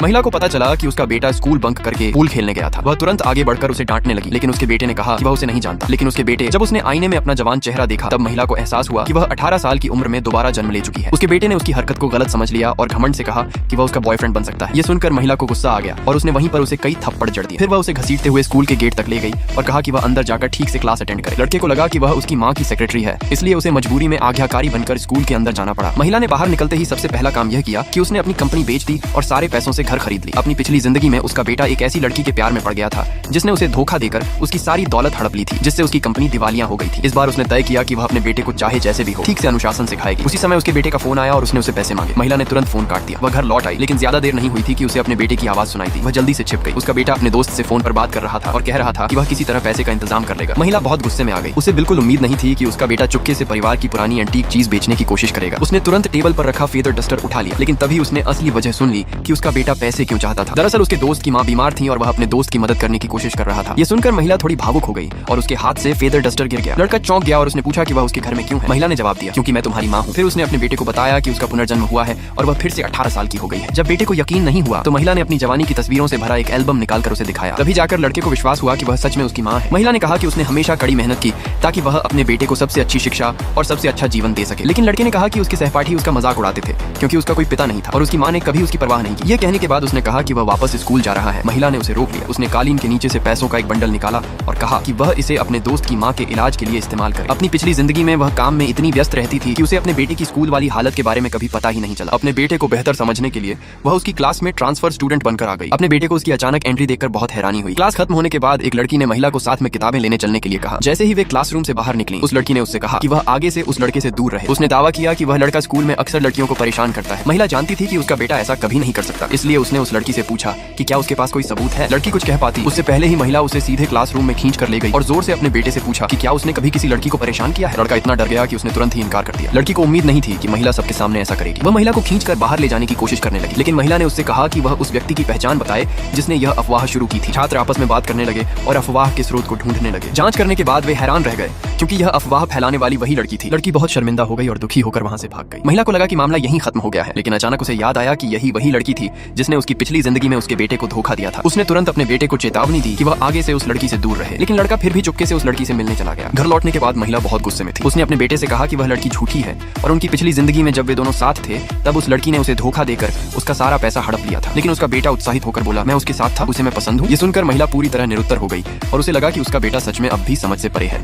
महिला को पता चला कि उसका बेटा स्कूल बंक करके पूल खेलने गया था। वह तुरंत आगे बढ़कर उसे डांटने लगी, लेकिन उसके बेटे ने कहा कि वह उसे नहीं जानता। लेकिन उसके बेटे जब उसने आईने में अपना जवान चेहरा देखा, तब महिला को एहसास हुआ कि वह 18 साल की उम्र में दोबारा जन्म ले चुकी है। उसके बेटे ने उसकी हरकत को गलत समझ लिया और घमंड से कहा कि वह उसका बॉयफ्रेंड बन सकता है। ये सुनकर महिला को गुस्सा आ गया और उसने वहीं पर उसे कई थप्पड़ जड़ दिए। फिर वह उसे घसीटते हुए स्कूल के गेट तक ले गई और कहा कि वह अंदर जाकर ठीक से क्लास अटेंड करे। लड़के को लगा कि वह उसकी माँ की सेक्रेटरी है, इसलिए उसे मजबूरी में आज्ञाकारी बनकर स्कूल के अंदर जाना पड़ा। महिला ने बाहर निकलते ही सबसे पहला काम यह किया कि उसने अपनी कंपनी बेच दी और सारे पैसों से घर खरीद ली। अपनी पिछली जिंदगी में उसका बेटा एक ऐसी लड़की के प्यार में पड़ गया था जिसने उसे धोखा देकर उसकी सारी दौलत हड़प ली थी, जिससे उसकी कंपनी दिवालिया हो गई थी। इस बार उसने तय किया कि वह अपने बेटे को चाहे जैसे भी हो ठीक से अनुशासन सिखाएगी। उसी समय उसके बेटे का फोन आया और उसने उसे पैसे मांगे। महिला ने तुरंत फोन काट दिया। वह घर लौट आई, लेकिन ज्यादा देर नहीं हुई थी कि उसे अपने बेटे की आवाज सुनाई दी। वह जल्दी से छिप गई। उसका बेटा अपने दोस्त से फोन पर बात कर रहा था और कह रहा था कि वह किसी तरह पैसे का इंतजाम कर लेगा। महिला बहुत गुस्से में आ गई। उसे बिल्कुल उम्मीद नहीं थी कि उसका बेटा चुपके से परिवार की पुरानी एंटीक चीज बेचने की कोशिश करेगा। उसने तुरंत टेबल पर रखा फेदर डस्टर उठा लिया, लेकिन तभी उसने असली वजह सुन ली कि उसका बेटा पैसे क्यों चाहता था। दरअसल उसके दोस्त की माँ बीमार थी और वह अपने दोस्त की मदद करने की कोशिश कर रहा था। ये सुनकर महिला थोड़ी भावुक हो गई और उसके हाथ से फेदर डस्टर गिर गया। लड़का चौंक गया और उसने पूछा कि वह उसके घर में क्यों है। महिला ने जवाब दिया, क्योंकि मैं तुम्हारी माँ हूँ। फिर उसने अपने बेटे को बताया कि उसका पुनर्जन्म हुआ है और वह फिर से 18 साल की हो गई है। जब बेटे को यकीन नहीं हुआ तो महिला ने अपनी जवानी की तस्वीरों से भरा एक एल्बम निकालकर उसे दिखाया। तभी जाकर लड़के को विश्वास हुआ कि वह सच में उसकी माँ है। महिला ने कहा कि उसने हमेशा कड़ी मेहनत की ताकि वह अपने बेटे को सबसे अच्छी शिक्षा और सबसे अच्छा जीवन दे सके। लेकिन लड़के ने कहा कि उसके सहपाठी उसका मजाक उड़ाते थे क्योंकि उसका कोई पिता नहीं था और उसकी माँ ने कभी उसकी परवाह नहीं की। ये कहने के बाद उसने कहा कि वह वापस स्कूल जा रहा है। महिला ने उसे रोक लिया। उसने कालीन के नीचे से पैसों का एक बंडल निकाला और कहा कि वह इसे अपने दोस्त की माँ के इलाज के लिए इस्तेमाल करे। अपनी पिछली जिंदगी में वह काम में इतनी व्यस्त रहती थी कि उसे अपने बेटे की स्कूल वाली हालत के बारे में कभी पता ही नहीं चला। अपने बेटे को बेहतर समझने के लिए वह उसकी क्लास में ट्रांसफर स्टूडेंट बनकर आ गई। अपने बेटे को उसकी अचानक एंट्री देखकर बहुत हैरानी हुई। क्लास खत्म होने के बाद एक लड़की ने महिला को साथ में किताबें लेने चलने के लिए कहा। जैसे ही वे क्लासरूम से बाहर निकली, उस लड़की ने उससे कहा कि वह आगे से उस लड़के से दूर रहे। उसने दावा किया कि वह लड़का स्कूल में अक्सर लड़कियों को परेशान करता है। महिला जानती थी कि उसका बेटा ऐसा कभी नहीं कर सकता, इसलिए उसने उस लड़की से पूछा कि क्या उसके पास कोई सबूत है। लड़की कुछ कह पाती उससे पहले ही महिला उसे सीधे क्लासरूम में खींच कर ले गई और जोर से अपने बेटे से पूछा कि क्या उसने कभी किसी लड़की को परेशान किया है। लड़का इतना डर गया कि उसने तुरंत ही इनकार कर दिया। लड़की को उम्मीद नहीं थी कि महिला सबके सामने ऐसा करेगी। वह महिला को खींचकर बाहर ले जाने की कोशिश करने लगी, लेकिन महिला ने उससे कहा कि वह उस व्यक्ति की पहचान बताए जिसने यह अफवाह शुरू की थी। छात्र आपस में बात करने लगे और अफवाह के स्रोत को ढूंढने लगे। जांच करने के बाद वे हैरान रह गए क्योंकि यह अफवाह फैलाने वाली वही लड़की थी। लड़की बहुत शर्मिंदा हो गई और दुखी होकर वहां से भाग गई। महिला को लगा कि मामला यहीं खत्म हो गया है, लेकिन अचानक उसे याद आया कि यही वही लड़की थी जिसने उसकी पिछली जिंदगी में उसके बेटे को धोखा दिया था। उसने तुरंत अपने बेटे को चेतावनी दी कि वह आगे से उस लड़की से दूर रहे, लेकिन लड़का फिर भी चुपके से उस लड़की से मिलने चला गया। घर लौटने के बाद महिला बहुत गुस्से में थी। उसने अपने बेटे से कहा कि वह लड़की झूठी है और उनकी पिछली जिंदगी में जब वे दोनों साथ थे तब उस लड़की ने उसे धोखा देकर उसका सारा पैसा हड़प लिया था। लेकिन उसका बेटा उत्साहित होकर बोला, मैं उसके साथ था, उसे मैं पसंद हूँ। ये सुनकर महिला पूरी तरह निरुत्तर हो गई और उसे लगा कि उसका बेटा सच में अब भी समझ से परे है।